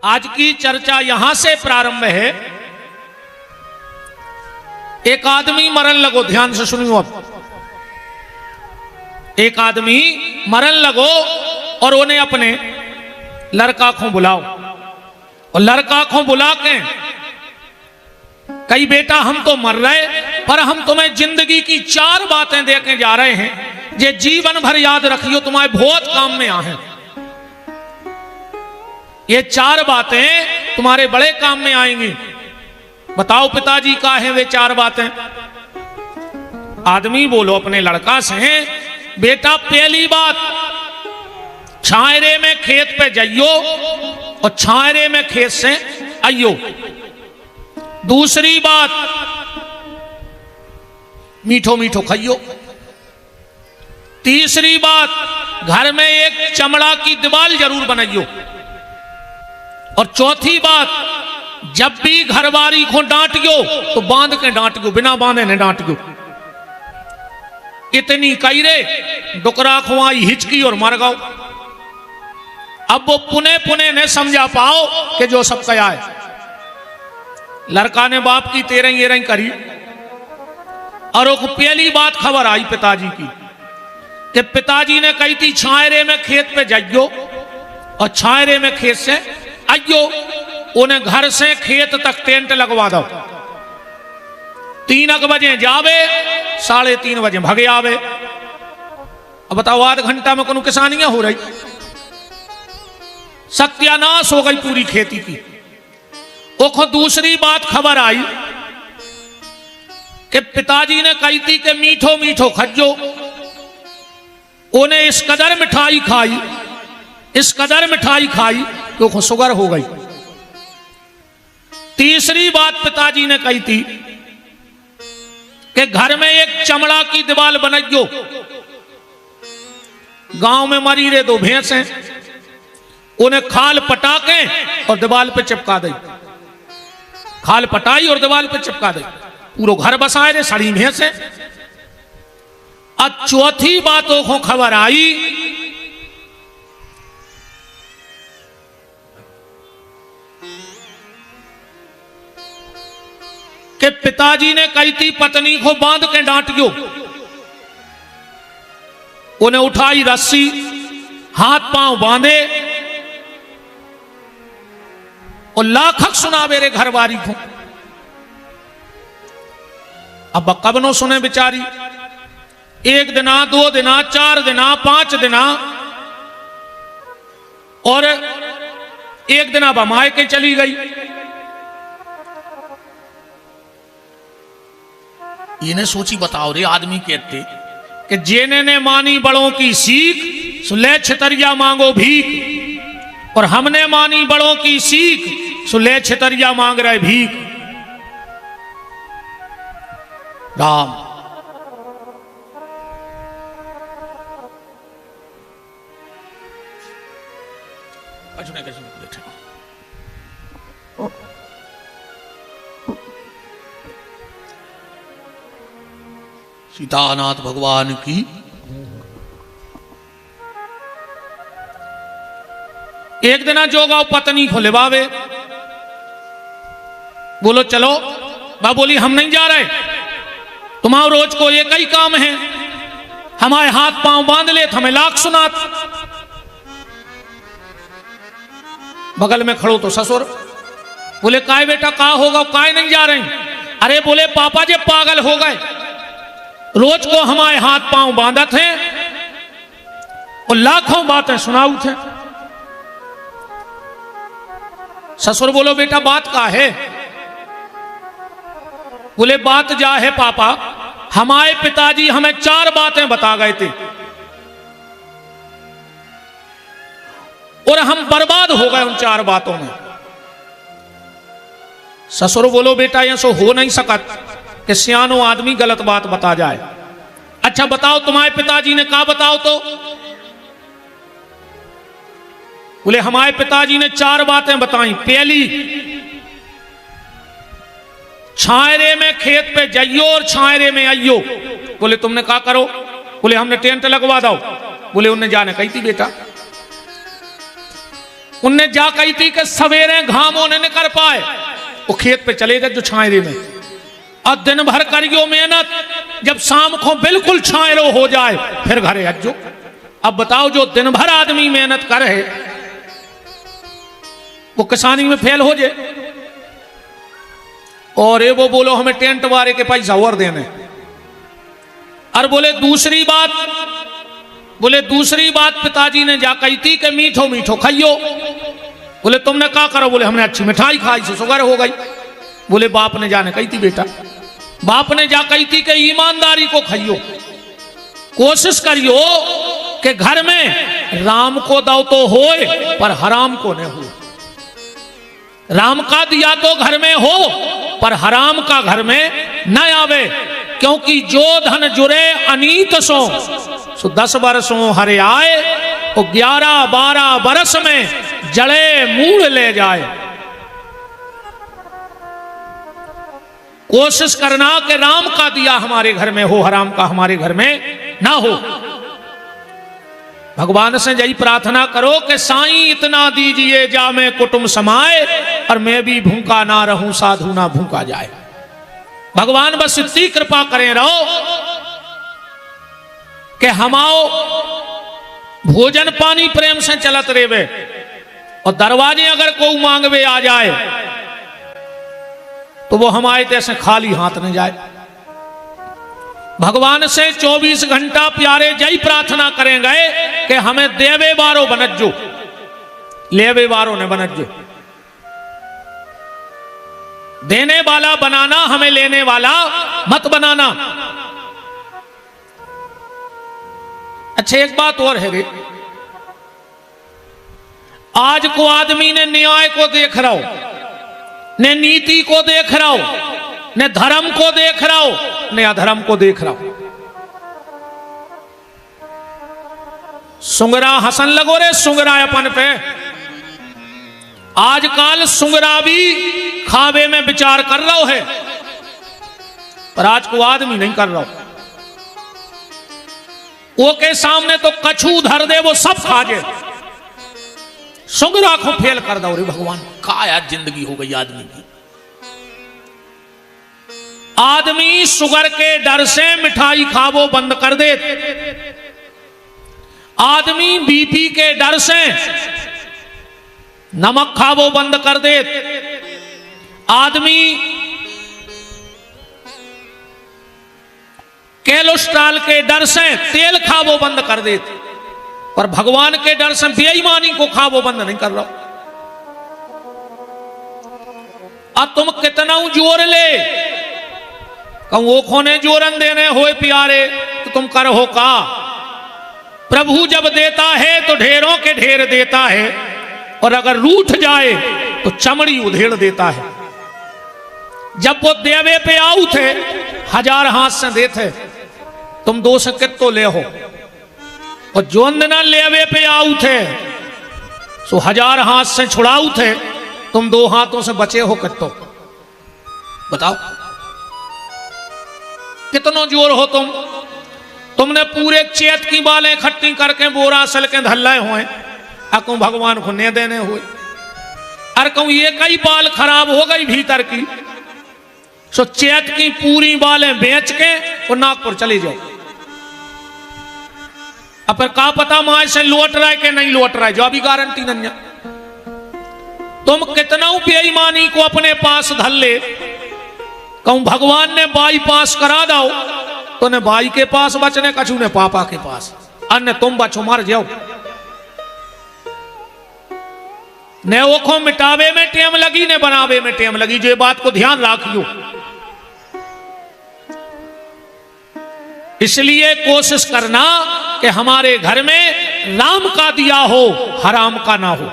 आज की चर्चा यहां से प्रारंभ है। एक आदमी मरन लगो, ध्यान से सुनियो। अब एक आदमी मरन लगो और उन्हें अपने लड़का को बुलाओ, और लड़का को बुला के कई बेटा हम तो मर रहे, पर हम तुम्हें जिंदगी की 4 बातें देके जा रहे हैं, जे जीवन भर याद रखियो, तुम्हारे बहुत काम में आए। ये 4 बातें तुम्हारे बड़े काम में आएंगी। बताओ पिताजी का है वे 4 बातें। आदमी बोलो अपने लड़का से, बेटा पहली बात, छायरे में खेत पे जाइयो और छायरे में खेत से आइयो। दूसरी बात, मीठो मीठो खाइयो। तीसरी बात, घर में एक चमड़ा की दीवार जरूर बनाइयो। और चौथी बात, जब भी घरवारी को डांटियो तो बांध के डांटियो, बिना बांधे ने डांटियो। इतनी कई रे डुकरा खुआई हिचकी और मर गओ। अब वो पुने पुने ने समझा पाओ कि जो सब कया है। लड़का ने बाप की तेरह एरह करी, और वो पहली बात खबर आई पिताजी की कि पिताजी ने कही थी छायरे में खेत पे जाइयो और छायरे में खेत से आइयो। उन्हें घर से खेत तक टेंट लगवा दो। 3 बजे जावे, 3:30 बजे भगे आवे। अब बताओ आध घंटा में कोनो किसानियां हो रही, सत्यानाश हो गई पूरी खेती की। ओखो दूसरी बात खबर आई कि पिताजी ने कही थी कि मीठो मीठो खज्जो। उन्हें इस कदर मिठाई खाई, इस कदर मिठाई खाई कि ओखो शुगर हो गई। तीसरी बात पिताजी ने कही थी कि घर में एक चमड़ा की दीवार बनाइयो। गांव में मरी रे 2 भैंसें, उन्हें खाल पटा के और दीवार पे चिपका दी। खाल पटाई और दीवार पे चिपका दी। पूरा घर बसाए रे सड़ी भैंसें। और चौथी बातों को खबर आई कि पिताजी ने कही थी पत्नी को बांध के डांटियो। उन्हें उठाई रस्सी, हाथ पांव बांधे और लाखक सुनावे रे घरवारी को। अब कब नो सुने बेचारी, 1 दिना 2 दिना 4 दिना 5 दिना, और 1 दिना बमाए के चली गई। इन्हें सोची, बताओ रे आदमी कहते कि जेने ने मानी बड़ों की सीख, सुले छितरिया मांगो भीख। और हमने मानी बड़ों की सीख, सुले छितरिया मांग रहे भीख। राम बैठे। सीतानाथ भगवान की। एक दिन जोगाओ पत्नी को लिबावे, बोलो चलो। बा बोली हम नहीं जा रहे, तुम्हारा रोज को एक ही काम है, हमारे हाथ पांव बांध ले हमें लाख सुनात। बगल में खड़ो तो ससुर बोले काय बेटा का होगा, काय नहीं जा रहे। अरे बोले पापा जी पागल हो गए, रोज को हमारे हाथ पांव बांधा थे और लाखों बातें सुनाऊ थे। ससुर बोलो बेटा बात का है। बोले बात जा है पापा, हमारे पिताजी हमें 4 बातें बता गए थे और हम बर्बाद हो गए उन 4 बातों में। ससुर बोलो बेटा यह सो हो नहीं सकत कि सियानो आदमी गलत बात बता जाए। अच्छा बताओ तुम्हारे पिताजी ने कहा, बताओ तो। बोले हमारे पिताजी ने 4 बातें बताई। पहली, छायरे में खेत पे जाइयो और छायरे में आइयो। बोले तुमने कहा करो। बोले हमने टेंट लगवा दो। बोले उन्हें जाने कही थी बेटा। उनने जा कही थी कि सवेरे घाम होने न कर पाए, वो खेत पे चले गए जो छायरे में, और दिन भर करियो मेहनत, जब शाम को बिल्कुल छायरो हो जाए फिर घरे अज्जो। अब बताओ जो दिन भर आदमी मेहनत करे वो किसानी में फेल हो जाए, और ये वो बोलो हमें टेंट वाले के पैसा और देने। और बोले दूसरी बात पिताजी ने जा कही थी कि मीठो मीठो खाइयो। बोले तुमने क्या करो? बोले हमने अच्छी मिठाई खाई से शुगर हो गई। बोले बाप ने जाने कही थी बेटा, बाप ने जा कही थी कि ईमानदारी को खाइयो, कोशिश करियो कि घर में राम को दो तो होए पर हराम को न हो। राम का दिया तो घर में हो पर हराम का घर में न आवे, क्योंकि जो धन जुरे अनीत सो 10 बरसों हरे आए, वो 11-12 बरस में जड़े मूड़ ले जाए। कोशिश करना कि राम का दिया हमारे घर में हो, हराम का हमारे घर में ना हो। भगवान से यही प्रार्थना करो कि साईं इतना दीजिए जा मैं कुटुंब समाए, और मैं भी भूखा ना रहूं साधु ना भूखा जाए। भगवान बस इतनी कृपा करें रहो कि हमाओ भोजन पानी प्रेम से चलत रेवे, और दरवाजे अगर कोई मांगवे आ जाए तो वो हमारे जैसे खाली हाथ न जाए। भगवान से 24 घंटा प्यारे जय प्रार्थना करेंगे कि हमें देवे बारो बनज्जो, लेवे बारो ने बनज्जो। देने वाला बनाना, हमें लेने वाला मत बनाना। अच्छा एक बात और है रे, आज को आदमी ने न्याय को देख रहा हो, ने नीति को देख रहा हो, ने धर्म को देख रहा हो, ने अधर्म को देख रहा हो। सुंगरा हसन लगो रे, सुंगरा अपन पे। आजकल सुंगरा भी खावे में विचार कर रहा है, पर आज को आदमी नहीं कर रहा। वो के सामने तो कछू धर दे वो सब खा जाए, सुंगरा को फेल कर दो रे भगवान। का यार जिंदगी हो गई आदमी की। आदमी शुगर के डर से मिठाई खावो बंद कर दे, आदमी बीपी के डर से नमक खावो बंद कर दे, आदमी कोलेस्ट्रॉल के डर से तेल खावो बंद कर दे, पर भगवान के डर से बेईमानी को खावो बंद नहीं कर रहा। अब तुम कितना जोर ले, कहूं वो खोने जोरन देने होए प्यारे तो तुम कर हो का। प्रभु जब देता है तो ढेरों के ढेर देता है, और अगर रूठ जाए तो चमड़ी उधेड़ देता है। जब वो देवे पे आऊ थे 1000 हाथ से देते, तुम 2 से कितो ले हो, और जो न लेवे पे आऊ थे सो 1000 हाथ से छुड़ाऊ थे, तुम 2 हाथों से बचे हो कितो। बताओ कितनो जोर हो तुमने पूरे चेत की बालें इकट्ठी करके बोरा सल के धल्लाए हुए, अकू भगवान को ने देने हुए। अरे कहूं ये कई बाल खराब हो गई भीतर की, सो चेत की पूरी बालें बेच के और नागपुर चले जाओ। अब फिर का पता माँ से लौट रहा है कि नहीं लौट रहा है, जो अभी गारंटी नहीं है। तुम कितना बेईमानी को अपने पास धल ले। कहूं भगवान ने बाईपास करा दो तो ने भाई के पास बचने, कछु ने पापा के पास, अन्य तुम बचो मर जाओ। ने वो को मिटावे में टेम लगी, ने बनावे में टेम लगी, जो बात को ध्यान रखियो। इसलिए कोशिश करना कि हमारे घर में राम का दिया हो, हराम का ना हो।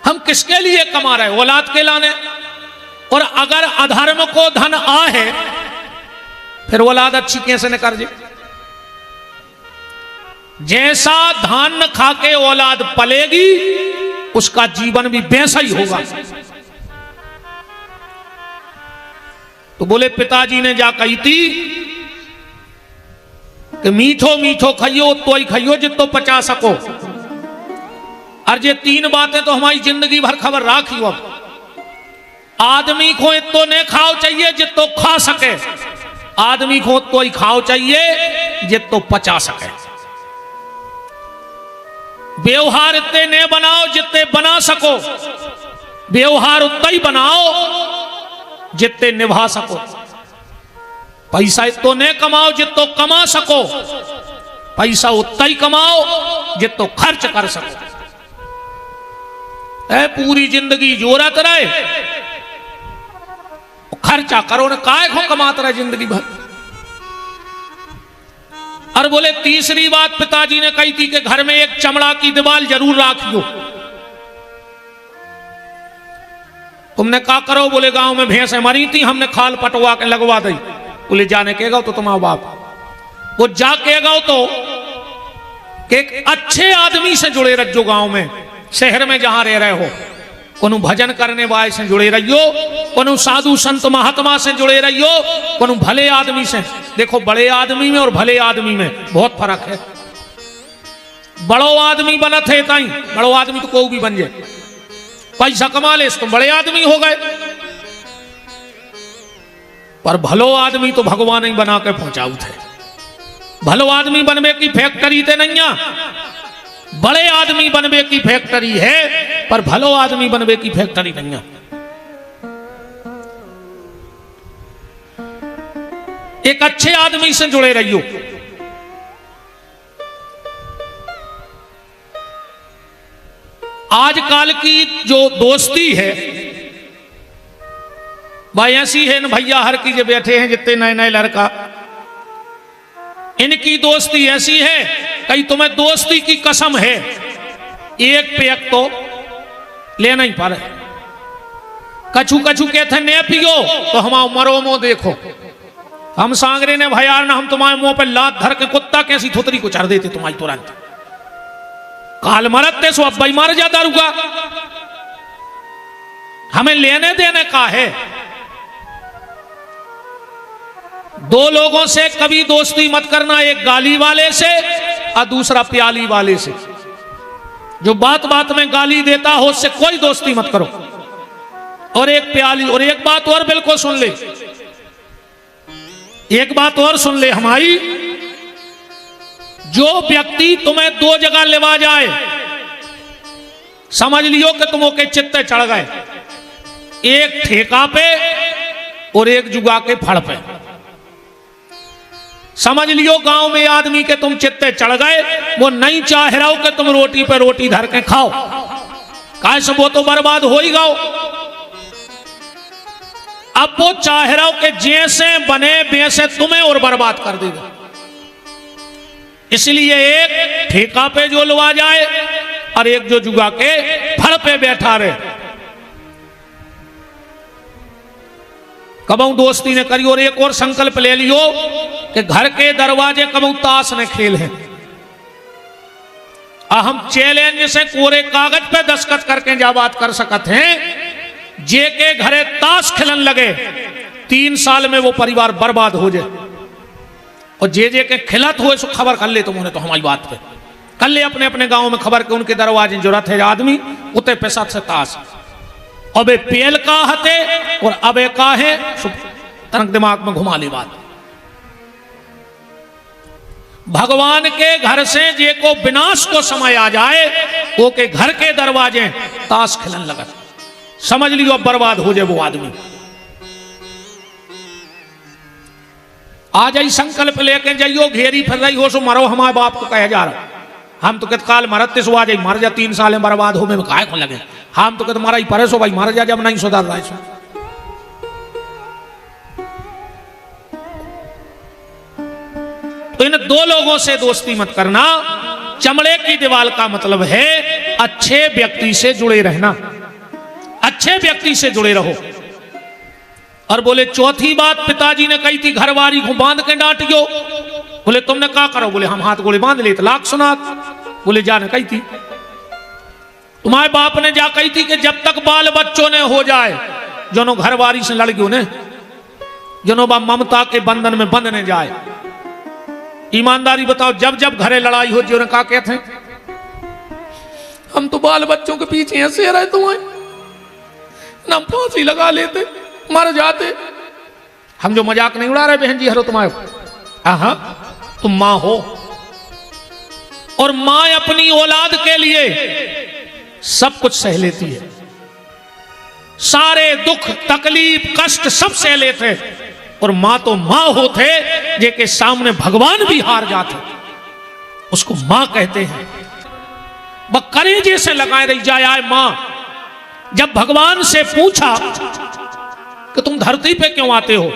हम किसके लिए कमा रहे? औलाद के लाने। और अगर अधर्म को धन आहे फिर औलाद अच्छी कैसे न कर जे। जैसा धान खा के औलाद पलेगी उसका जीवन भी वैसा ही होगा। तो बोले पिताजी ने जा कही थी कि मीठो मीठो खाइयो तो ही खाइयो जितो पचा सको, और ये तीन बातें तो हमारी जिंदगी भर खबर राखी हो। आदमी को इतो नहीं खाओ चाहिए जितो खा सके, आदमी को तो ही खाओ चाहिए जितो पचा सके। व्यवहार इतने ने बनाओ जितने बना सको, व्यवहार उतना ही बनाओ जितने निभा सको। पैसा इतो ने कमाओ जितो कमा सको, पैसा उतना ही कमाओ जितो खर्च कर सको। पूरी जिंदगी जोरत रहे, खर्चा करो न काय को कमाता रहे जिंदगी भर। और बोले तीसरी बात पिताजी ने कही थी कि घर में एक चमड़ा की दीवार जरूर रखियो। तुमने क्या करो? बोले गांव में भैंसें मरी थी, हमने खाल पटवा के लगवा दी। बोले जाने के गाओ तो तुम्हारा बाप वो जाके गाओ तो कि एक अच्छे आदमी से जुड़े रहो गांव में, शहर में जहां रह रहे हो। कोनो भजन करने वाले से जुड़े रहियो, कोनो साधु संत महात्मा से जुड़े रहियो, कोनो भले आदमी से। देखो बड़े आदमी में और भले आदमी में बहुत फर्क है। बड़ो आदमी बना थे ताई, बड़ो आदमी तो कोई भी बन जाए, पैसा कमा ले तो बड़े आदमी हो गए। पर भलो आदमी तो भगवान ही बना के पहुंचाऊ थे। भलो आदमी बनने की फैक्ट्री थे नहीं, बड़े आदमी बनने की फैक्ट्री है, पर भलो आदमी बनने की फैक्ट्री नहीं है। एक अच्छे आदमी से जुड़े रहियो। आजकल की जो दोस्ती है भाई ऐसी है न भैया, हर की जो बैठे हैं जितने नए नए लड़का, इनकी दोस्ती ऐसी है कहीं तुम्हें दोस्ती की कसम है एक पे एक तो लेना ही पड़े। कछु कछु कहते ने पियो तो हम मरो मो देखो, हम सांगरे ने भैया ना हम तुम्हारे मुंह पे लात धर के कुत्ता कैसी थुतरी को चढ़ देते तुम्हारी तुरंत। काल मरते सो अब भाई मर जा दारूगा, हमें लेने देने का है। दो लोगों से कभी दोस्ती मत करना, एक गाली वाले से और दूसरा प्याली वाले से। जो बात बात में गाली देता हो उससे कोई दोस्ती मत करो। और एक प्याली, और एक बात और बिल्कुल सुन ले, एक बात और सुन ले हमारी, जो व्यक्ति तुम्हें दो जगह लेवा जाए समझ लियो कि तुम ओके चित्ते चढ़ गए, एक ठेका पे और एक जुगा के फड़ पे। समझ लियो गांव में आदमी के तुम चित्ते चढ़ गए, वो नहीं चाह रहा हो कि तुम रोटी पे रोटी धर के खाओ, काहे से वो तो बर्बाद हो ही गओ। अब वो चाह रहा हो कि जैसे बने वैसे तुम्हें और बर्बाद कर देगा। इसलिए एक ठेका पे जो लवा जाए और एक जो जुगा के फड़ पे बैठा रहे। कबू दोस्ती ने करी। और एक और संकल्प ले लियो कि घर के दरवाजे कबू ताश ने खेल है। हम चैलेंज से कोरे कागज पे दस्तखत करके जा बात कर सकते हैं, जे के घरे ताश खिलन लगे 3 साल में वो परिवार बर्बाद हो जाए। और जे के खिलत हुए सो खबर कर ले तुम उन्हें, तो हमारी बात पे कर ले अपने अपने गांव में खबर के उनके दरवाजे जरूरत है आदमी उतने पैसा से ताश। अबे पेल का हते और अबे का है तरंग दिमाग में घुमा ली बात। भगवान के घर से जे को विनाश को समय आ जाए वो के घर के दरवाजे ताश खिलन लगा, समझ लियो अब बर्बाद हो जाए वो आदमी। आ जाई संकल्प लेके जाइयो, घेरी फिर रही हो सो मरो, हमारे बाप को कहे जा रहा। हम तो कहते काल मरते सो आ जाई मर जा, 3 साल में बर्बाद हो में काय को लगे। हम तो कहते मारा ही परे सो भाई मर जा जब नहीं सुधार रहा सो। तो इन दो लोगों से दोस्ती मत करना। चमड़े की दीवार का मतलब है अच्छे व्यक्ति से जुड़े रहना, अच्छे व्यक्ति से जुड़े रहो। और बोले चौथी बात पिताजी ने कही थी, घरवारी को बांध के डांटियो। बोले तुमने क्या करो? बोले हम हाथ गोले बांध ले तलाक सुना। बोले जाने कही थी, तुम्हारे बाप ने जा कही थी कि जब तक बाल बच्चों ने हो जाए, जनो घरवारी से लड़ गयो ने, जनो बा ममता के बंधन में बंधने जाए। ईमानदारी बताओ, जब जब घरे लड़ाई हो जो का कहते हैं हम तो बाल बच्चों के पीछे ऐसे रहे तुम्हें, ना फांसी लगा लेते, मर जाते। हम जो मजाक नहीं उड़ा रहे बहन जी, हरो तुम्हारे, हाँ तुम मां हो, और मां अपनी औलाद के लिए सब कुछ सह लेती है, सारे दुख तकलीफ कष्ट सब सह लेते। और मां तो मां होते जेके सामने भगवान भी हार जाते, उसको मां कहते हैं। वह कलेजे से लगाए रही जाए आए मां। जब भगवान से पूछा कि तुम धरती पे क्यों आते हो,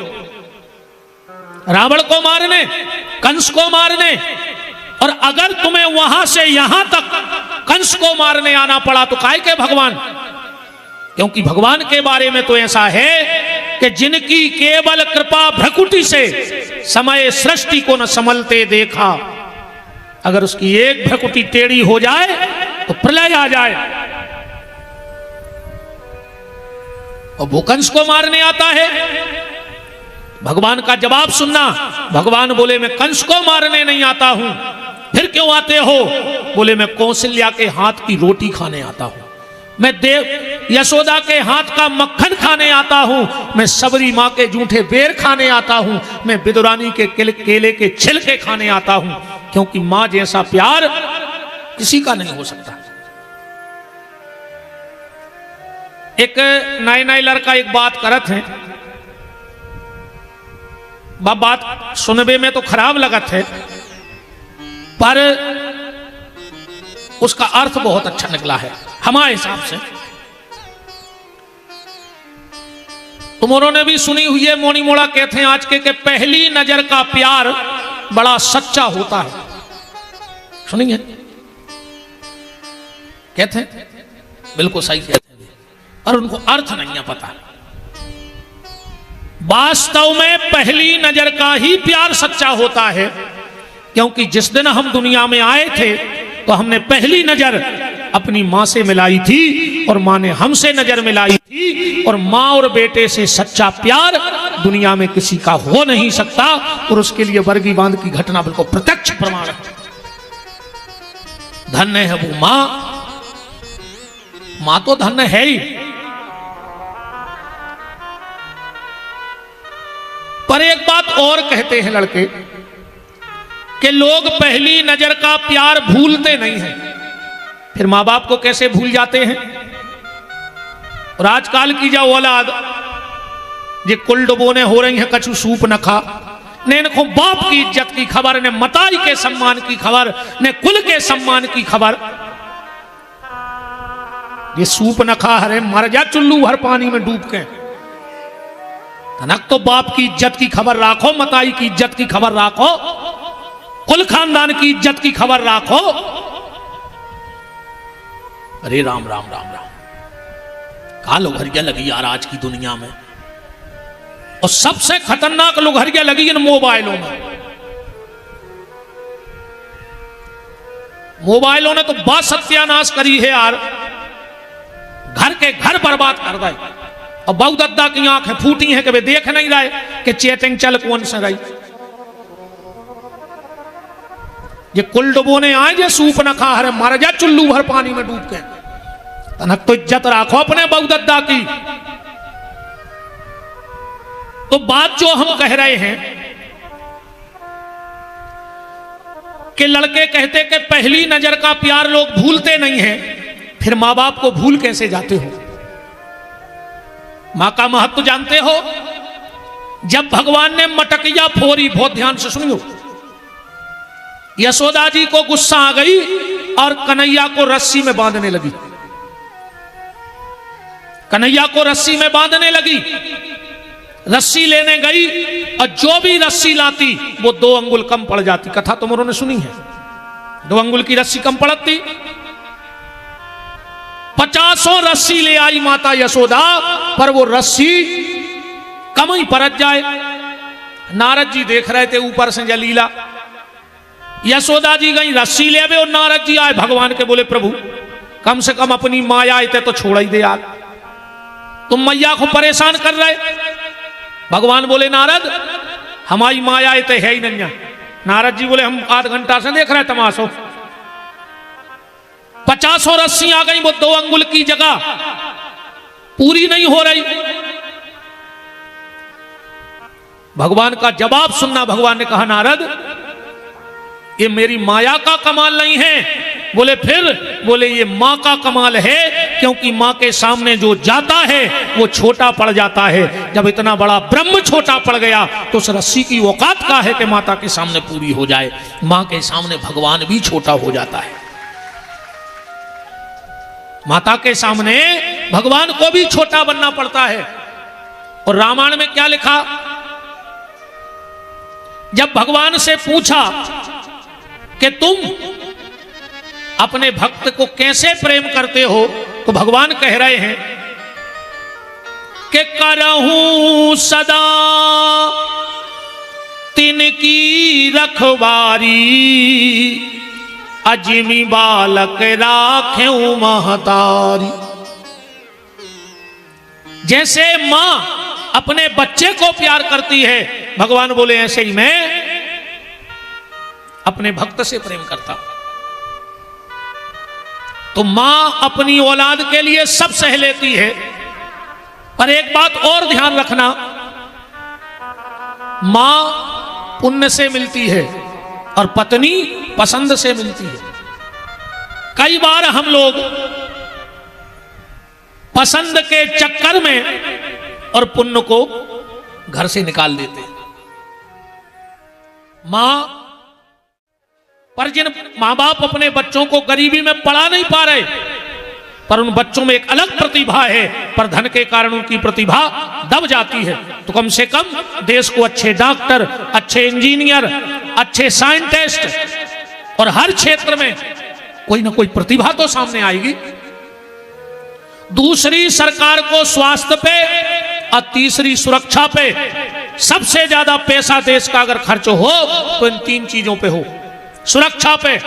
रावण को मारने, कंस को मारने, और अगर तुम्हें वहां से यहां तक कंस को मारने आना पड़ा तो काहे के भगवान? क्योंकि भगवान के बारे में तो ऐसा है कि जिनकी केवल कृपा भ्रकुटी से समय सृष्टि को न संभलते देखा, अगर उसकी एक भ्रकुटी टेढ़ी हो जाए तो प्रलय आ जाए। और वो कंस को मारने आता है। भगवान का जवाब सुनना। भगवान बोले मैं कंस को मारने नहीं आता हूं। फिर क्यों आते हो? बोले मैं कौशल्या के हाथ की रोटी खाने आता हूं, मैं देव यशोदा के हाथ का मक्खन खाने आता हूं, मैं सबरी मां के जूठे बेर खाने आता हूं, मैं विदुरानी के केले के छिलके खाने आता हूं, क्योंकि मां जैसा प्यार किसी का नहीं हो सकता। एक नए नए लड़का एक बात करत है, बात सुनबे में तो खराब लगत है, पर उसका अर्थ बहुत अच्छा निकला है हमारे हिसाब से। तुमों ने भी सुनी हुई है, मोनी मोड़ा कहते हैं आज के पहली नजर का प्यार बड़ा सच्चा होता है। सुनिए, कहते हैं, बिल्कुल सही कहते हैं, और उनको अर्थ नहीं है पता। वास्तव में पहली नजर का ही प्यार सच्चा होता है, क्योंकि जिस दिन हम दुनिया में आए थे तो हमने पहली नजर अपनी मां से मिलाई थी, और मां ने हमसे नजर मिलाई थी, और मां और बेटे से सच्चा प्यार दुनिया में किसी का हो नहीं सकता। और उसके लिए बरगी बांध की घटना बिल्कुल प्रत्यक्ष प्रमाण है। धन्य है वो मां, मां तो धन्य है ही, पर एक बात और कहते हैं लड़के कि लोग पहली नजर का प्यार भूलते नहीं हैं, फिर मां बाप को कैसे भूल जाते हैं। और आजकल की जो औलाद जे कुल डुबोने हो रही है, कछु सूप न खा, ने इनको बाप की इज्जत की खबर, ने मताई के सम्मान की खबर, ने कुल के सम्मान की खबर। ये सूप न खा, हरे मर जा चुल्लू भर पानी में डूब के। तनक तो बाप की इज्जत की खबर राखो, मताई की इज्जत की खबर राखो, कुल खानदान की इज्जत की खबर राखो। अरे राम राम राम राम, कहा लोहरिया लगी यार आज की दुनिया में। और सबसे खतरनाक लोहरिया लगी इन मोबाइलों में। मोबाइलों ने तो बहुत सत्यानाश करी है यार, घर के घर बर्बाद कर दे। और बहु दद्दा की आंखें फूटी हैं कि वे देख नहीं रहे कि चैटिंग चल कौन से रही। ये कुल डुबोने आए जे सूप न खा, हरे मर जा चुल्लू भर पानी में डूब के। तनक तो इज्जत राखो अपने बहु दद्दा की। तो बात जो हम कह रहे हैं कि लड़के कहते कि पहली नजर का प्यार लोग भूलते नहीं हैं, फिर मां बाप को भूल कैसे जाते हो? मां का महत्व जानते हो? जब भगवान ने मटकिया फोरी, बहुत ध्यान से सुनियो, यशोदा जी को गुस्सा आ गई और कन्हैया को रस्सी में बांधने लगी। कन्हैया को रस्सी में बांधने लगी, रस्सी लेने गई और जो भी रस्सी लाती वो 2 अंगुल कम पड़ जाती। कथा तुम उन्होंने सुनी है, 2 अंगुल की रस्सी कम पड़ती। 50 रस्सी ले आई माता यशोदा, पर वो रस्सी कम ही परत जाए। नारद जी देख रहे थे ऊपर से जलीला। यशोदा जी गई रस्सी ले और नारद जी आए भगवान के, बोले प्रभु कम से कम अपनी माया आए तो छोड़ ही दे यार, तुम मैया को परेशान कर रहे। भगवान बोले नारद हमारी माया आए तो है ही नहीं। नारद जी बोले हम आध घंटा से देख रहे तमाशो, 50 और 80 आ गई, वो 2 अंगुल की जगह पूरी नहीं हो रही। भगवान का जवाब सुनना। भगवान ने कहा नारद ये मेरी माया का कमाल नहीं है। बोले फिर? बोले ये मां का कमाल है, क्योंकि मां के सामने जो जाता है वो छोटा पड़ जाता है। जब इतना बड़ा ब्रह्म छोटा पड़ गया तो उस रस्सी की औकात का है कि माता के सामने पूरी हो जाए। मां के सामने भगवान भी छोटा हो जाता है। माता के सामने भगवान को भी छोटा बनना पड़ता है। और रामायण में क्या लिखा? जब भगवान से पूछा कि तुम अपने भक्त को कैसे प्रेम करते हो, तो भगवान कह रहे हैं कि करहूं सदा तिनकी रखवारी, अजिमी बालक राखें महतारी। जैसे मां अपने बच्चे को प्यार करती है, भगवान बोले ऐसे ही मैं अपने भक्त से प्रेम करता हूं। तो मां अपनी औलाद के लिए सब सह लेती है। पर एक बात और ध्यान रखना, मां पुण्य से मिलती है और पत्नी पसंद से मिलती है। कई बार हम लोग पसंद के चक्कर में और पुण्य को घर से निकाल देते हैं। मां पर जिन मां बाप अपने बच्चों को गरीबी में पढ़ा नहीं पा रहे, पर उन बच्चों में एक अलग प्रतिभा है, पर धन के कारण उनकी प्रतिभा दब जाती है, तो कम से कम देश को अच्छे डॉक्टर, अच्छे इंजीनियर, अच्छे साइंटिस्ट और हर क्षेत्र में कोई ना कोई प्रतिभा तो सामने आएगी। दूसरी, सरकार को स्वास्थ्य पे और तीसरी सुरक्षा पे सबसे ज्यादा पैसा देश का अगर खर्च हो तो इन 3 चीजों पे हो। सुरक्षा पे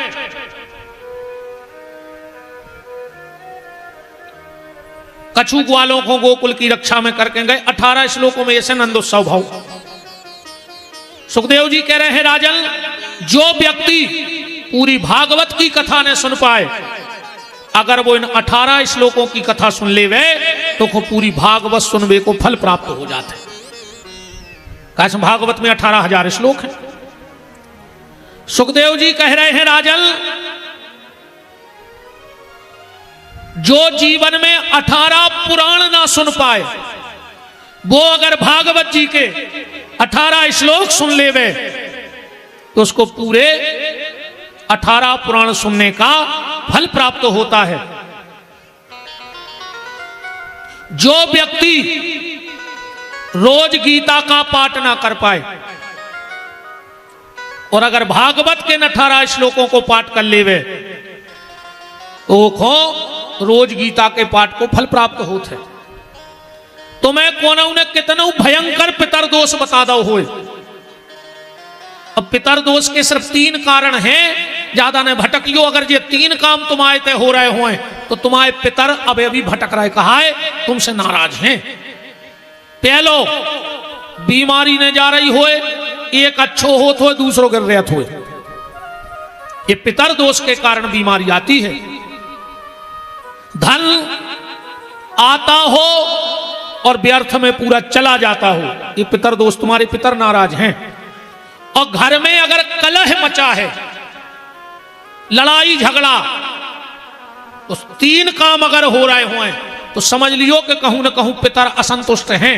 कछु ग्वालों को गोकुल की रक्षा में करके गए। 18 श्लोकों में ऐसे नंदोत्सव भाव। सुखदेव जी कह रहे हैं राजन, जो व्यक्ति पूरी भागवत की कथा ने सुन पाए, अगर वो इन 18 श्लोकों की कथा सुन ले वे तो पूरी भागवत सुनवे को फल प्राप्त हो जाते। कैसे भागवत में 18,000 श्लोक हैं। सुखदेव जी कह रहे हैं राजन, जो जीवन में 18 पुराण ना सुन पाए, वो अगर भागवत जी के 18 श्लोक सुन लेवे तो उसको पूरे 18 पुराण सुनने का फल प्राप्त होता है। जो व्यक्ति रोज गीता का पाठ ना कर पाए और अगर भागवत के 18 श्लोकों को पाठ कर लेवे तो खो रोज गीता के पाठ को फल प्राप्त होते। तो मैं कोना उन्हें कितना भयंकर पितर दोष बता दो होए। अब पितर दोष के सिर्फ 3 कारण हैं, ज्यादा ने भटकियो। अगर ये 3 काम तुम्हारे तय हो रहे हों तो तुम्हारे पितर अब अभी भटक रहे, कहा है तुमसे नाराज हैं। पहलो, बीमारी ने जा रही होए, एक अच्छो होत हो दूसरों गिर रहत हो। ये पितर दोष के कारण बीमारी आती है। धन आता हो और व्यर्थ में पूरा चला जाता हो, ये पितर दोष, तुम्हारे पितर नाराज हैं। और घर में अगर कलह मचा है, लड़ाई झगड़ा, तो 3 काम अगर हो रहे हों तो समझ लियो कि कहूं न कहूं पितर असंतुष्ट हैं।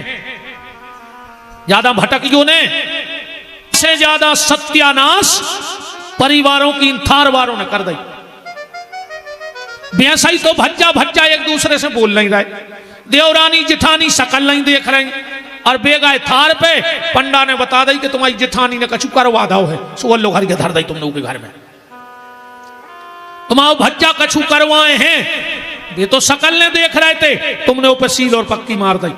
ज्यादा भटकियों ने से ज्यादा सत्यानाश परिवारों की इन थारवारों ने कर दी। वैसा ही तो भज्जा भज्जा एक दूसरे से बोल नहीं रहे, देवरानी जिठानी शकल नहीं देख रही, और बेगाए थार पे पंडा ने बता दी कि तुम्हारी जिठानी ने कछु करवा दाओ है, सुअर लोग हर के धर दी तुम लोगों के घर में, तुम्हारा भज्जा कछु करवाए हैं। ये तो शकल ने देख रहे थे, तुमने ऊपर सील और पक्की मार दी।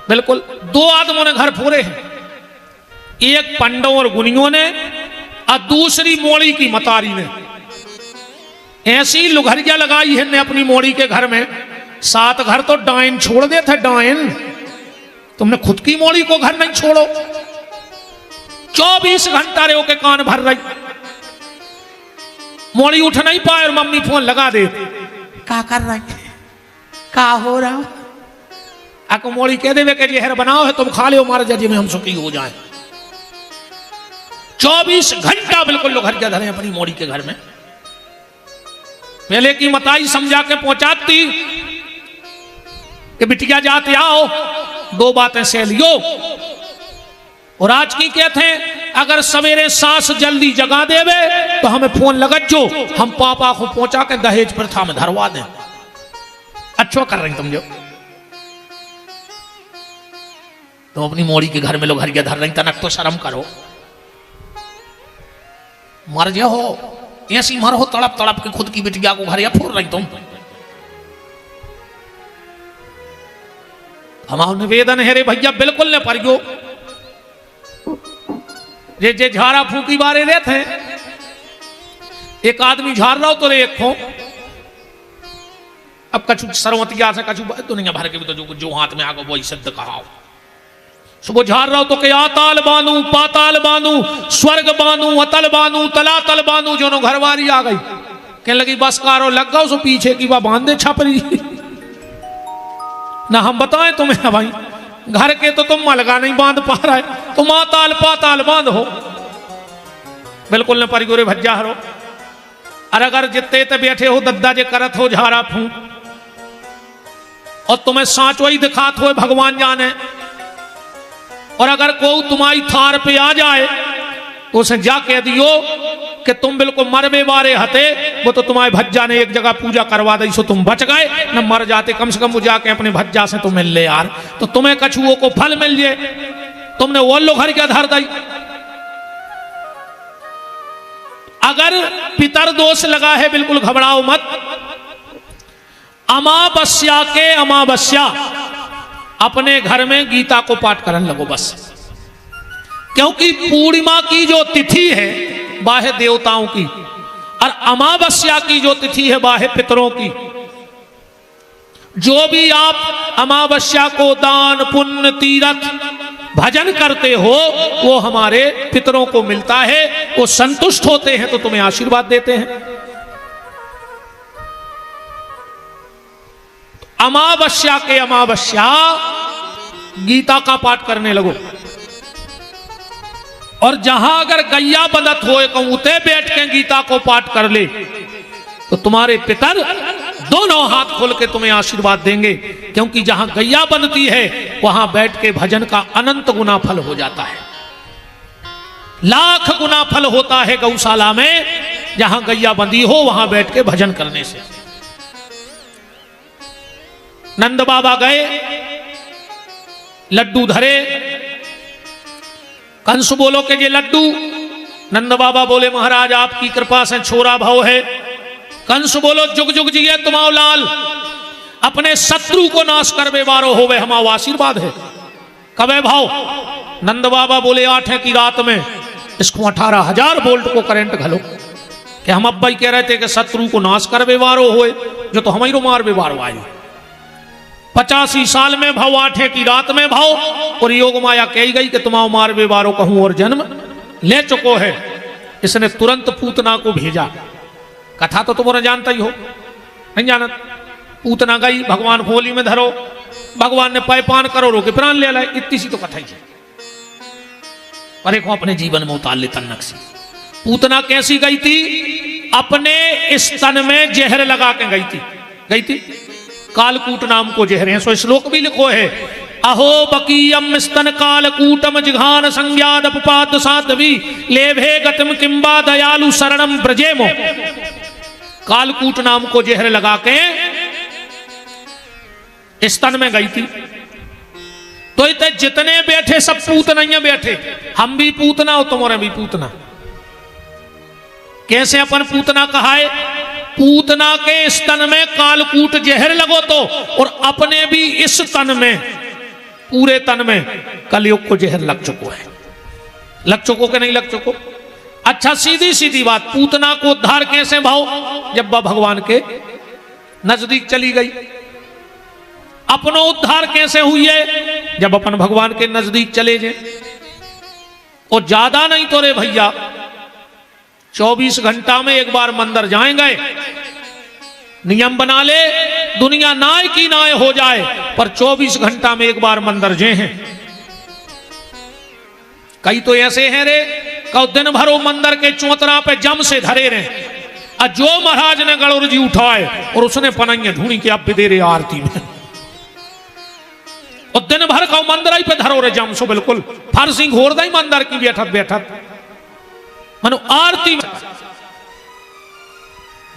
बिल्कुल 2 आदमों ने घर फोड़े हैं, एक पंडों और गुनियों ने और दूसरी मोड़ी की मतारी ने। ऐसी लुघरिया लगाई है ने अपनी मोड़ी के घर में। 7 घर तो डायन छोड़ दे थे, डायन। तुमने खुद की मोड़ी को घर नहीं छोड़ो। 24 घंटा रे के कान भर रही। मोड़ी उठ नहीं पाए और मम्मी फोन लगा दे, क्या कर रहा है, क्या हो रहा। आपको मोड़ी कह देवे कि जहर बनाओ है तुम खा लो, हमारे जजी में हम सुखी हो जाए। 24 घंटा बिल्कुल लोग घर के धरे अपनी मोड़ी के घर में। पहले की मताई समझा के पहुंचाती कि बिटिया जाते आओ, 2 बातें सह लियो। और आज की कहते हैं अगर सवेरे सास जल्दी जगा देवे तो हमें फोन लगत जो, हम पापा को पहुंचा के दहेज प्रथा में धरवा दें। अच्छा कर रही तुम जो, तुम अपनी मोड़ी के घर में लोग घर के धर रही, तनक तो शर्म करो। मर जाओ हो ऐसी मर हो तड़प तड़प के खुद की बिटिया को घर या फोड़ रही तुम। हमारा निवेदन है रे भैया बिल्कुल न परियो। जे झाड़ा फूकी बारे रहते हैं, एक आदमी झाड़ रहा हो तो रे खो, अब कछु सरवतिया से कछु दुनिया भर के भी तो जो हाथ में आगो वही सिद्ध कहा। सुबह झाड़ रहा हो तो क्या आताल बानू पाताल बानू स्वर्ग बानू अतल बानू तलातल बानू, जो घरवारी आ गई कहने लगी बस कारो लग गओ, सो पीछे की बात बांध दे छपरी। ना हम बताएं तुम्हें भाई, घर के तो तुम मलगा नहीं बांध पा रहा है, तुम आताल पाताल बांध हो। बिल्कुल न परिगोरे भज्जा हरो। और अगर जितने ते बैठे हो दद्दा जे करत हो झाड़ा फूक, और तुम्हें सांचो ही दिखात हो भगवान जाने, और अगर कोई तुम्हारी थार पे आ जाए तो उसे जा कह दियो कि तुम बिल्कुल मरबे वारे हते, वो तो तुम्हारे भज्जा ने एक जगह पूजा करवा दी, सो तुम बच गए, न मर जाते कम से कम वो जाके अपने भज्जा से तो मिल ले यार, तो तुम्हें कछुओं को फल मिल जाए। तुमने वो लो घर के धर दी। अगर पितर दोष लगा है बिल्कुल घबराओ मत। अमावस्या के अमावस्या अपने घर में गीता को पाठ करने लगो बस, क्योंकि पूर्णिमा की जो तिथि है वह है देवताओं की, और अमावस्या की जो तिथि है वह है पितरों की। जो भी आप अमावस्या को दान पुण्य तीर्थ भजन करते हो वो हमारे पितरों को मिलता है, वो संतुष्ट होते हैं तो तुम्हें आशीर्वाद देते हैं। अमावस्या के अमावस्या गीता का पाठ करने लगो, और जहां अगर गैया बंदत हो उते बैठ के गीता को पाठ कर ले तो तुम्हारे पितर दोनों हाथ खोल के तुम्हें आशीर्वाद देंगे, क्योंकि जहां गैया बनती है वहां बैठ के भजन का अनंत गुना फल हो जाता है। लाख गुना फल होता है गौशाला में, जहां गैया बंदी हो वहां बैठ के भजन करने से। नंद बाबा गए, लड्डू धरे, कंस बोलो के ये लड्डू। नंद बाबा बोले महाराज आपकी कृपा से छोरा भाव है। कंस बोलो जुग जुग जिए तुम्हाओ लाल, अपने शत्रु को नाश करवे वारो होवे हमारो आशीर्वाद है। कबे भाव? नंद बाबा बोले 8 की रात में इसको 18,000 वोल्ट को करंट घलो, कि हम अब्बाई कह रहे थे कि शत्रु को नाश करवे वारो होए, जो तो हमारी मार व्यवहार आए। 85 साल में भाव 8 की रात में भाव, और योग माया कही गई कि तुम्हारा मार व्यवहारो कहूं और जन्म ले चुको है। इसने तुरंत पूतना को भेजा। कथा तो तुम्हारा जानता ही हो, नहीं जानत? पूतना गई, भगवान होली में धरो, भगवान ने पैपान करो रोके प्राण ले लाए, इतनी सी तो कथा ही है। पर एक अपने जीवन में उतार ले तन्नक सी। पूतना कैसी गई थी? अपने स्तन में जहर लगा के गई थी। कालकूट नाम को जहर है, सो श्लोक भी लिखो है, अहो बकीयम स्तन कालकूटम जिघान संज्ञादपात साध्वी लेभे गतिम किंबा दयालु शरणम ब्रजेमो। कालकूट नाम को जहर लगा के स्तन में गई थी। तो इतने जितने बैठे सब पूतना बैठे, हम भी पूतना हो तुम्हारे भी पूतना। कैसे अपन पूतना कहा है? पूतना के स्तन में कालकूट जहर लगो तो, और अपने भी इस तन में, पूरे तन में कलयुग को जहर लग चुको है। लग चुको कि नहीं लग चुको? अच्छा सीधी सीधी बात, पूतना को उद्धार कैसे भाव? जब वह भगवान के नजदीक चली गई। अपनो उद्धार कैसे हुई है? जब अपन भगवान के नजदीक चले जाए। और ज्यादा नहीं तो रे भैया, 24 घंटा में एक बार मंदिर जाएंगे। नियम बना ले, दुनिया नाय की नाय हो जाए, पर 24 घंटा में एक बार मंदिर जे हैं। कई तो ऐसे हैं रे, कहो दिन भर वो मंदिर के चौतरा पे जम से धरे रहे, और जो महाराज ने गणुर जी उठाए और उसने पनाइया ढूंढी कि आप भी दे रहे आरती में, और दिन भर का मंदिर ही पे धरो रे जम सो, बिल्कुल फारसी घोर दा ही मंदिर की बैठत बैठत मनु आरती में।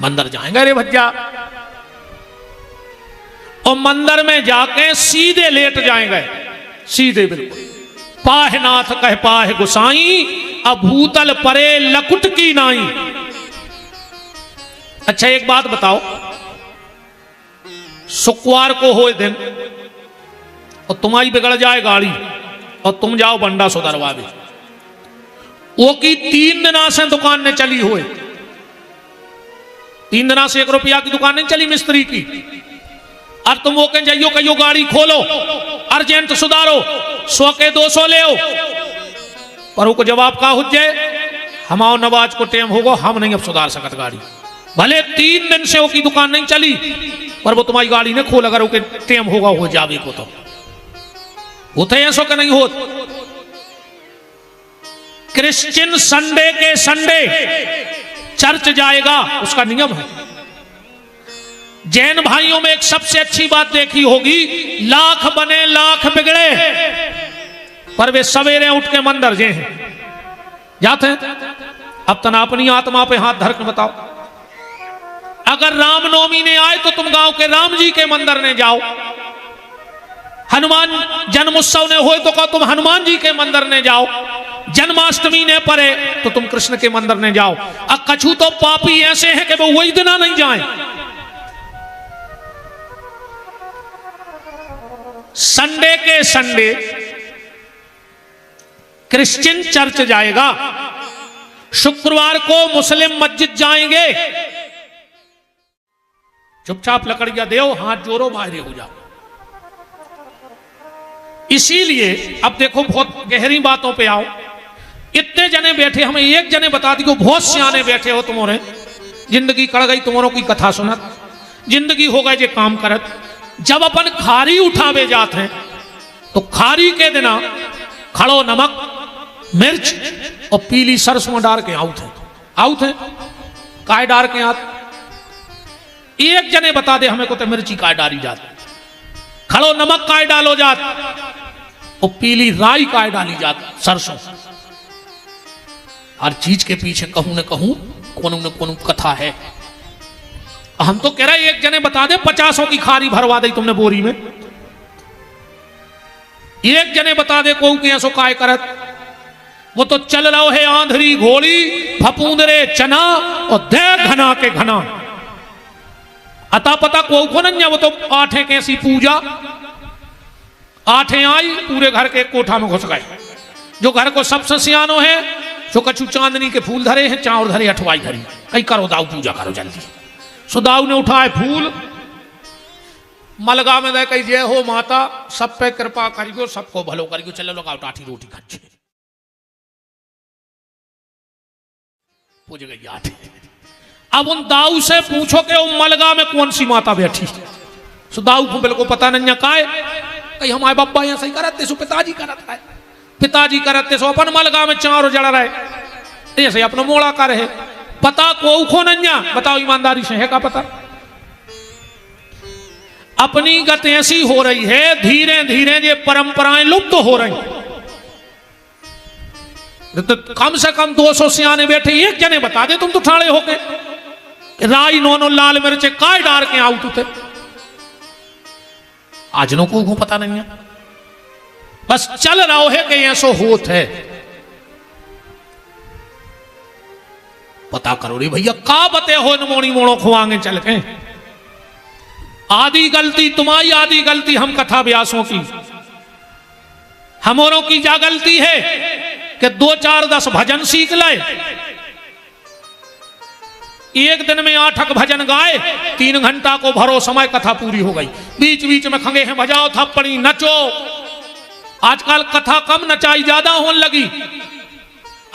मंदिर जाएंगे रे भज्जा, और मंदिर में जाके सीधे लेट जाएंगे, सीधे बिल्कुल। पाह नाथ कह पाह गुसाई, अब भूतल परे लकुट की नाई। अच्छा एक बात बताओ, शुक्रवार को हो दिन और तुम्हारी बिगड़ जाए गाड़ी और तुम जाओ बंडा सुधरवा दे, वो की 3 दिना से दुकान ने चली हुए, 3 दिना से 1 रुपया की दुकान नहीं चली मिस्त्री की, और तुम वो कहीं जाइयो कहियो गाड़ी खोलो अर्जेंट सुधारो 100 के 200 ले आओ, पर वो जवाब का हो जाए, हमाओ नवाज को टेम होगा, हम नहीं अब सुधार सकत गाड़ी। भले 3 दिन से वो की दुकान नहीं चली, पर वो तुम्हारी गाड़ी ने खोल, अगर वो टेम होगा हो जावे को तो होते ऐसो के नहीं होत। क्रिश्चियन संडे के संडे चर्च जाएगा, उसका नियम है। जैन भाइयों में एक सबसे अच्छी बात देखी होगी, लाख बने लाख बिगड़े, पर वे सवेरे उठ के मंदिर जे हैं जाते हैं। अब तना अपनी आत्मा पे हाथ धर के बताओ, अगर रामनवमी ने आए तो तुम गांव के राम जी के मंदिर ने जाओ, हनुमान जन्मोत्सव ने हो तो कहो तुम हनुमान जी के मंदिर ने जाओ, जन्माष्टमी ने पड़े तो तुम कृष्ण के मंदिर ने जाओ। अब कछु तो पापी ऐसे हैं कि वो वही दिना नहीं जाएं। संडे के संडे क्रिश्चियन चर्च जाएगा, शुक्रवार को मुस्लिम मस्जिद जाएंगे। चुपचाप लकड़ियां दो, हाथ जोड़ो, बाहर हो जाओ। इसीलिए अब देखो, बहुत गहरी बातों पे आओ। इतने जने बैठे, हमें एक जने बता दी, बहुत सियाने बैठे हो तुम्हारे, जिंदगी कड़ गई तुम्हारों की कथा सुनत, जिंदगी हो गई जे काम करत। जब अपन खारी उठावे जाते हैं तो खारी के दिना खड़ो नमक मिर्च और पीली सरसों डाल के आउत है काय डाल के आत। एक जने बता दे हमें को तो मिर्ची काय डाली जात, खड़ो नमक काय डालो जात, और पीली राई काय डाली जात, सरसों। हर चीज के पीछे कहूं न कहूं कोनो न कोनो कथा है। हम तो कह रहे एक जने बता दे 50 की खारी भरवा दी तुमने बोरी में। एक जने बता दे को ऐसो काय करत, वो तो चल रहा है आंधरी घोड़ी फपूंदरे चना और दे घना के घना। अता पता को नहीं, वो तो आठे कैसी पूजा, आठे आई पूरे घर के कोठा में घुस गए। जो घर को सबसे सियानो है, जो कछु चांदनी के फूल धरे हैं, चाउर धरे, अठवाई धरी, कहीं करो दाऊ पूजा करो जल्दी। सुदाऊ ने उठाए फूल, मलगा में दे कही जय हो माता, सब पे कृपा करियो, सबको भलो करियो, चलो लोग टाठी रोटी खाचे। पूज गई आठ। अब उन दाऊ से पूछो कि उन मलगा में कौन सी माता बैठी। सुदाऊ को बिल्कुल पता नहीं का है, कहीं हमारे बाबा यहाँ सही करते सो, पिताजी करत है, पिताजी करते सो अपन मलगा में चारों जड़ रहे, ऐसे अपना मोड़ा कर है, पता को नन्या। बताओ ईमानदारी से है का पता? अपनी गत ऐसी हो रही है, धीरे धीरे ये परंपराएं लुप्त हो रही। तो कम से कम 200 सियाने बैठे, एक जने बता दे तुम तो ठाड़े होके राई नोनो लाल मिर्चे काय डार के आउट थे। आजनों को पता नहीं है, बस चल रहा है कि ऐसो होत है। पता करो रे भैया, का बते हो न मोड़ी मोड़ो खुआंगे चल के। आधी गलती तुम्हारी, आधी गलती हम कथा व्यासों की। हमारों की जा गलती है कि 2 4 10 भजन सीख लाए, एक दिन में 8 भजन गाए, 3 घंटा को भरो समय, कथा पूरी हो गई। बीच बीच में खंगे हैं, बजाओ थप्पड़ी, नचो। आजकल कथा कम नचाई ज्यादा होने लगी।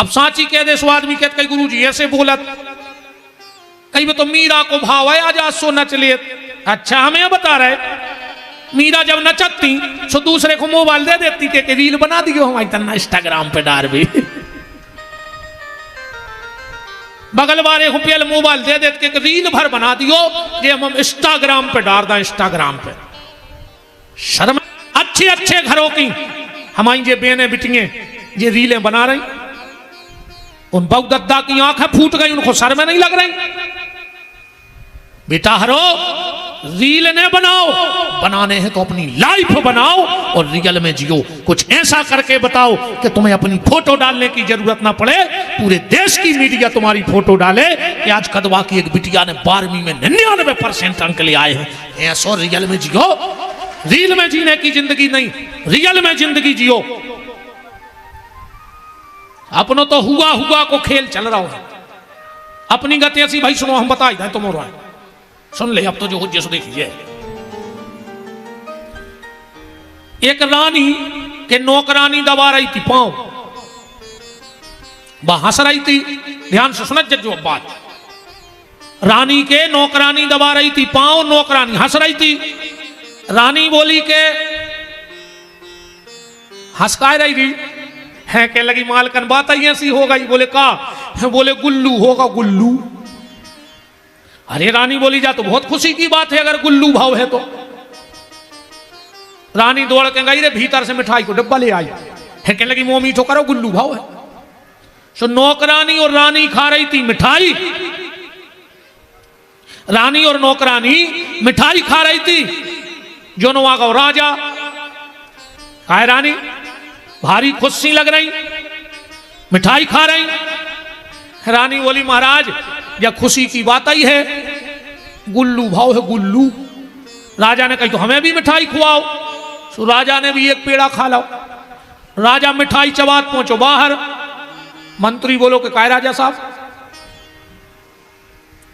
अब सांची कह दे सो आदमी कहते कई गुरु जी ऐसे बोलत, कई वो तो मीरा को भाव है आज आज सो नच ले। अच्छा हमें बता रहे मीरा जब नचती सो दूसरे को मोबाइल दे देती कि रील बना दियो हमारी तना इंस्टाग्राम पे डाल भी। बगल वाले को पहले मोबाइल दे देते कि रील भर बना दियो ये हम इंस्टाग्राम पे डाल दें। इंस्टाग्राम पे शर्म। अच्छे अच्छे घरों की हमारी ये बहने बिटियां ये रीलें बना रही, उन बहु दद्दा की आंखें फूट गई, उनको शर्म नहीं लग रही। बेटा हरो रील ने बनाओ, बनाने हैं तो अपनी लाइफ बनाओ और रियल में जियो। कुछ ऐसा करके बताओ कि तुम्हें अपनी फोटो डालने की जरूरत ना पड़े, पूरे देश की मीडिया तुम्हारी फोटो डाले कि आज कदवा की एक बिटिया ने 12वीं में 99% अंक ले आए हैं। ऐसा रियल में जियो। रील में जीने की जिंदगी नहीं, रियल में जिंदगी जियो। अपनों तो हुआ हुआ को खेल चल रहा हो, अपनी गति ऐसी भाई सुनो हम बता ही दें तुम हो रहा है सुन ले। अब तो जो हो जैसे देखिए एक रानी के नौकरानी दबा रही थी पांव, वह हंस रही थी। ध्यान से सुना जो बात, रानी के नौकरानी दबा रही थी पांव, नौकरानी हंस रही थी। रानी बोली के हंसका रही थी है के लगी मालकन बात ही ऐसी हो गई। बोले का है, बोले गुल्लू होगा गुल्लू। अरे रानी बोली जा तो बहुत खुशी की बात है अगर गुल्लू भाव है तो। रानी दौड़ के गई रे भीतर से मिठाई को डब्बा ले आई है, कहने लगी मुंह मीठो करो गुल्लू भाव है। सो नौकरानी और रानी खा रही थी मिठाई, रानी और नौकरानी मिठाई खा रही थी। जो नो आगा राजा काय रानी भारी खुशी लग रही, मिठाई खा रही। रानी बोली महाराज यह खुशी की बात ही है, गुल्लू भाव है गुल्लू। राजा ने कही तो हमें भी मिठाई खुआओ। सो राजा ने भी एक पेड़ा खा लो। राजा मिठाई चबात पहुंचो बाहर। मंत्री बोलो कि काय राजा साहब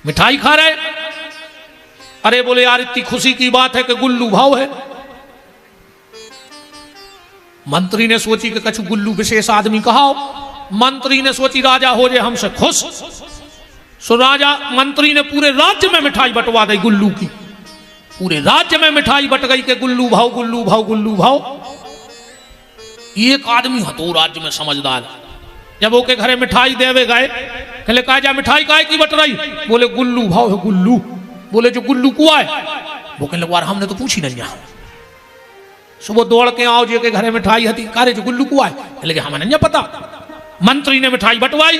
मिठाई खा रहे? अरे बोले यार इतनी खुशी की बात है कि गुल्लू भाव है। मंत्री ने सोची कि कछु गुल्लू विशेष आदमी कहाओ। मंत्री ने सोची राजा हो जाए हमसे खुश। सो राजा मंत्री ने पूरे राज्य में मिठाई बंटवा दी गुल्लू की। पूरे राज्य में मिठाई बट गई कि गुल्लू भाव गुल्लू भाव गुल्लू भाव। एक आदमी हतो राज्य में समझदार, जब वो के घरे मिठाई देवे गए कहले कहा जा मिठाई काय की बट रही? बोले गुल्लू भाव है गुल्लू। बोले जो गुल्लू कुआ है? वो कहने लगे हमने तो पूछी नहीं यहाँ। सुबह दौड़ के आओ जे के घरे मिठाई हती कारे जो गुल्लू कुआ है? कहले हमें नहीं पता। मंत्री ने मिठाई बटवाई।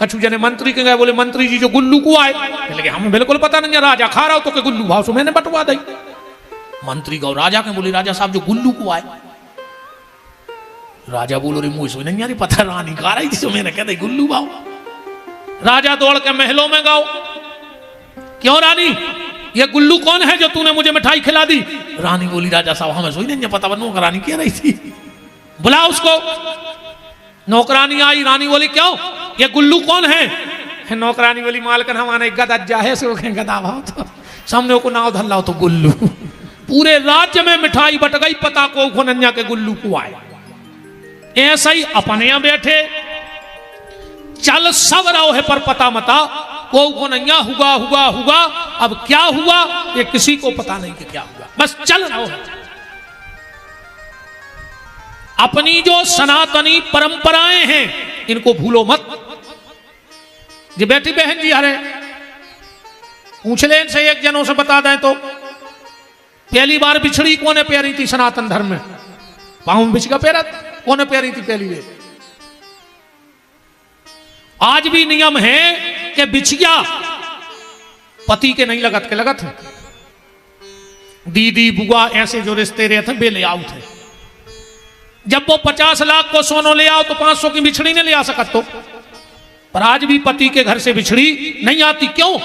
कछु जने मंत्री के गए बोले मंत्री जी जो गुल्लू कुआ है? कहले हमें बिल्कुल पता नहीं है, राजा खा रहा हो तो के गुल्लू भाव से मैंने बटवा दी। मंत्री गौ राजा के बोले राजा साहब जो गुल्लू कुआ है? राजा बोलो रे मुझे सुन नहीं पता, रानी खा रही थी तो मैंने कह दी गुल्लू भाव। राजा दौड़ के महलों में गाओ क्यों रानी ये गुल्लू कौन है जो तूने मुझे मिठाई खिला दी? रानी बोली राजा साहब हमें सोई नहीं पता, नौकरानी कह रही थी। बुला उसको। नौकरानी आई। रानी बोली क्यों ये गुल्लू कौन है? नौकरानी बोली मालकन हमारे गदा है सो गदा भाव तो सामने को नाव धल्ला तो गुल्लू। पूरे राज्य में मिठाई बट गई, पता को खोनन्या के गुल्लू को आए। ऐसा ही अपने यहां बैठे चल सब रहो है पर पता मता को नैया हुआ हुआ हुआ। अब क्या हुआ ये किसी को पता नहीं कि क्या हुआ, बस चल रहा है। अपनी जो सनातनी परंपराएं हैं इनको भूलो मत। जी बेटी बहन जी अरे पूछ ले इनसे, एक जनों से बता दें तो पहली बार बिछड़ी कौन पैरी थी सनातन धर्म में? पाँव में बिछ का पैरा कौन पैरी थी पहली बार? आज भी नियम है कि बिछिया पति के नहीं लगत के लगत है। दीदी बुआ ऐसे जो रिश्ते रहते वे ले आउट है। जब वो 50 लाख को सोनो ले आओ तो 500 की बिछड़ी नहीं ले आ सकत तो। पर आज भी पति के घर से बिछड़ी नहीं आती। क्यों?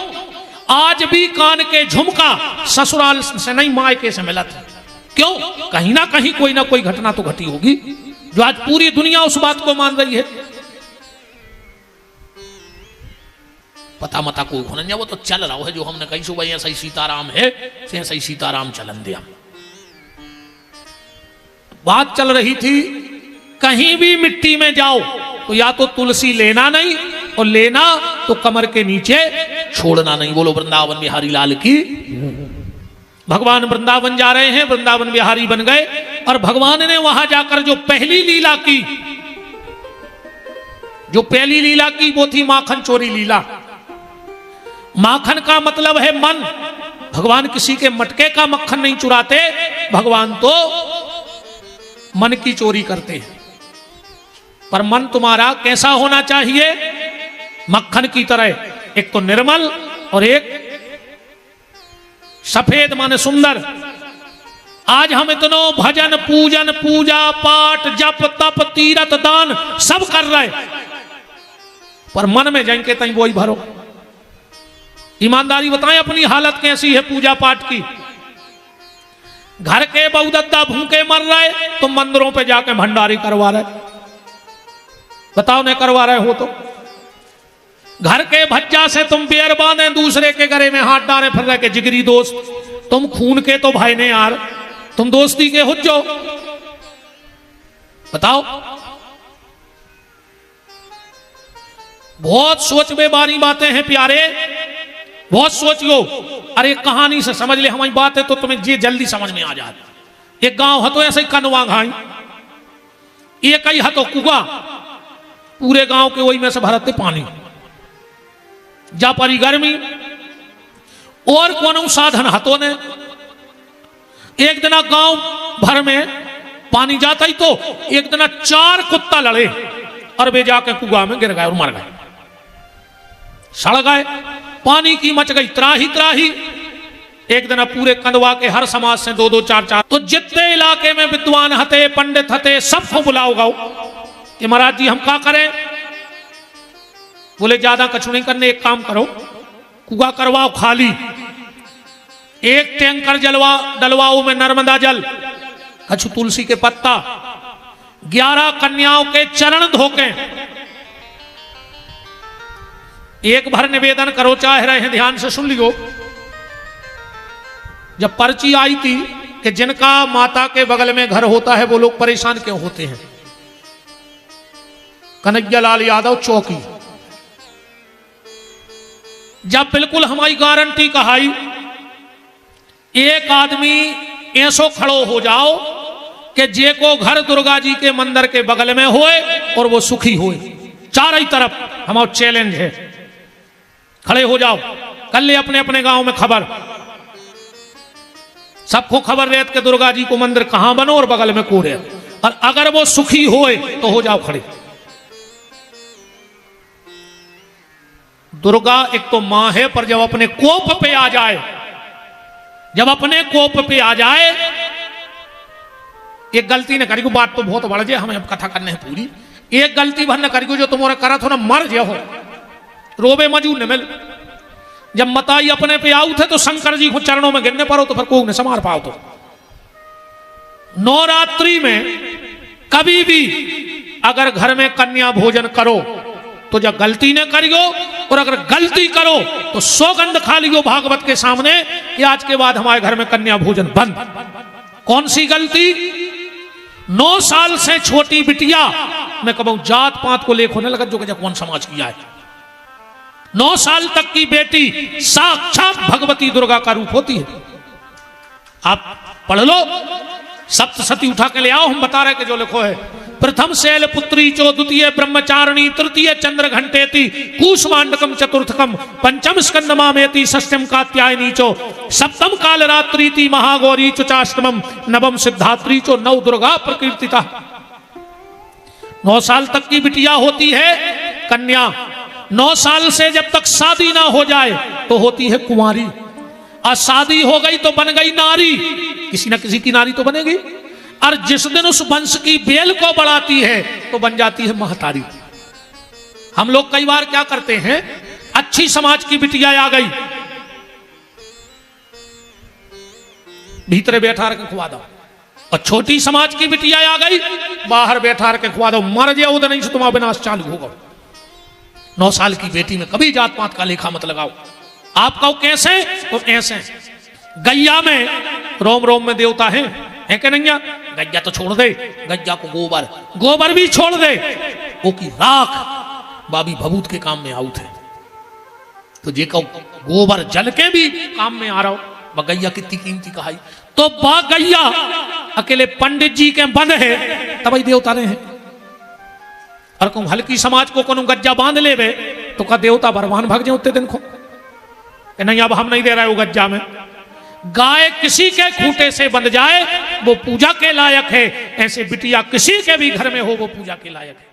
आज भी कान के झुमका ससुराल से नहीं मायके से मिलत है। क्यों? कहीं ना कहीं कोई ना कोई घटना तो घटी होगी जो आज पूरी दुनिया उस बात को मान रही है। पता मता को होना वो तो चल रहा है जो हमने कही सुबह ऐसा ही सीताराम है ऐसा ही सीताराम चलन दिया। बात चल रही थी कहीं भी मिट्टी में जाओ तो या तो तुलसी लेना नहीं, और लेना तो कमर के नीचे छोड़ना नहीं। बोलो वृंदावन बिहारी लाल की। भगवान वृंदावन जा रहे हैं, वृंदावन बिहारी बन गए, और भगवान ने वहां जाकर जो पहली लीला की, जो पहली लीला की वो थी माखन चोरी लीला। माखन का मतलब है मन। भगवान किसी के मटके का मक्खन नहीं चुराते, भगवान तो मन की चोरी करते हैं। पर मन तुम्हारा कैसा होना चाहिए? मक्खन की तरह, एक तो निर्मल और एक सफेद माने सुंदर। आज हम इतनो भजन पूजन पूजा पाठ जप तप तीरथ दान सब कर रहे, पर मन में जाएंगे तई वही भरो। ईमानदारी बताएं अपनी हालत कैसी है पूजा पाठ की। घर के बहुदत्ता भूखे मर रहे, तुम मंदिरों पे जाके भंडारी करवा रहे। बताओ नहीं करवा रहे हो तो? घर के भज्जा से तुम बेर बांधे, दूसरे के गले में हाथ डाले फिर रहे के जिगरी दोस्त। तुम खून के तो भाई ने यार, तुम दोस्ती के हुज्जो। बताओ, बहुत सोच में बारी बातें हैं प्यारे, बहुत सोचियो। अरे कहानी से समझ ले हमारी बात है तो तुम्हें ये जल्दी समझ में आ जाती। एक गांव हतो ऐसे ही कनवा घाई, एक ही हतो कुआ, पूरे गांव के वही में से भरते पानी। जा परी गर्मी और कोनो साधन हतो ने। एक दिन गांव भर में पानी जाता ही तो एक दिन 4 कुत्ता लड़े और वे जाके कुआ में गिर गए और मर गए, सड़ गए। पानी की मच गई त्राही त्राही। एक दिन पूरे कंदवा के हर समाज से 2-2 4-4 तो जितने इलाके में विद्वान हते पंडित हते सबको बुलाओ गाओ कि महाराज जी हम क्या करें? बोले ज्यादा कछु नहीं करने, एक काम करो, कुआ करवाओ खाली, एक टैंकर डलवाओ में नर्मदा जल, कछु तुलसी के पत्ता, 11 कन्याओं के चरण धोके, एक भर निवेदन करो। चाह रहे हैं ध्यान से सुन लियो। जब पर्ची आई थी कि जिनका माता के बगल में घर होता है वो लोग परेशान क्यों होते हैं, कन्हैया लाल यादव चौकी। जब बिल्कुल हमारी गारंटी कहाई, एक आदमी ऐसो खड़ो हो जाओ कि जे को घर दुर्गा जी के मंदिर के बगल में होए और वो सुखी होए, चारों तरफ हमारा चैलेंज है। खड़े हो जाओ, कर ले अपने अपने गांव में खबर, सबको खबर रहती कि दुर्गा जी को मंदिर कहां बनो और बगल में कौन है, और अगर वो सुखी होए तो हो जाओ खड़े। दुर्गा एक तो मां है, पर जब अपने कोप पे आ जाए, जब अपने कोप पे आ जाए, एक गलती न करी, बात तो बहुत बढ़ जाए, हमें अब कथा करने है पूरी। एक गलती भर न करी जो तुम्हारा करा थो ना मर जाओ, रोबे मजू न मिल। जब मताई अपने पे आऊ थे तो शंकर जी को चरणों में गिरने पाओ तो फिर कोई न समार पाओ। तो नवरात्रि में कभी भी अगर घर में कन्या भोजन करो तो जब गलती न करियो, और अगर गलती करो तो सौगंध खा लियो भागवत के सामने कि आज के बाद हमारे घर में कन्या भोजन बंद। कौन सी गलती? 9 साल से छोटी बिटिया, मैं कहूं जात पात को लेख होने लगा जो कौन समाज किया है। 9 साल तक की बेटी साक्षात भगवती दुर्गा का रूप होती है। आप पढ़ लो, सप्तशती उठा के ले आओ, हम बता रहे कि जो लिखो है। प्रथम शैल पुत्री चो, द्वितीय ब्रह्मचारिणी, तृतीय चंद्र घंटेति, कूष्मांडकम चतुर्थकम, पंचम स्कंदमामेति, षष्ठम कात्यायनी चो, सप्तम काल रात्रीति, महागौरी चाष्टमम, नवम सिद्धात्री चो, 9 दुर्गा प्रकीर्तिता। 9 साल तक की बिटिया होती है कन्या। 9 साल से जब तक शादी ना हो जाए तो होती है कुंवारी, और शादी हो गई तो बन गई नारी, किसी न किसी की नारी तो बनेगी। और जिस दिन उस वंश की बेल को बढ़ाती है तो बन जाती है महतारी। हम लोग कई बार क्या करते हैं, अच्छी समाज की बिटिया आ गई, भीतर बैठा रख खुआ दो, और छोटी समाज की बिटिया आ गई, बाहर बैठा रख खुआ दो, मर जाओ तो नहीं से तुम्हारा विनाश चालू होगा। 9 साल की बेटी में कभी जात पात का लेखा मत लगाओ। आप कहो कैसे तो ऐसे। गैया में रोम रोम में देवता है कि नहीं? गैया तो छोड़ दे, गैया को गोबर भी छोड़ दे, वो की राख बाबी भभूत के काम में आउत है। तो जे को गोबर जल के भी काम में आ रहा हो, बगैया कितनी कीमती कहाई। तो बगैया अकेले पंडित जी के बंद है तभी देवता ने है। और को हल्की समाज को कोनो गज्जा बांध ले तो का देवता बरवान भाग जाए उतने दिन को कि नहीं अब हम नहीं दे रहे वो गज्जा में। गाय किसी के खूंटे से बंध जाए वो पूजा के लायक है, ऐसे बिटिया किसी के भी घर में हो वो पूजा के लायक है।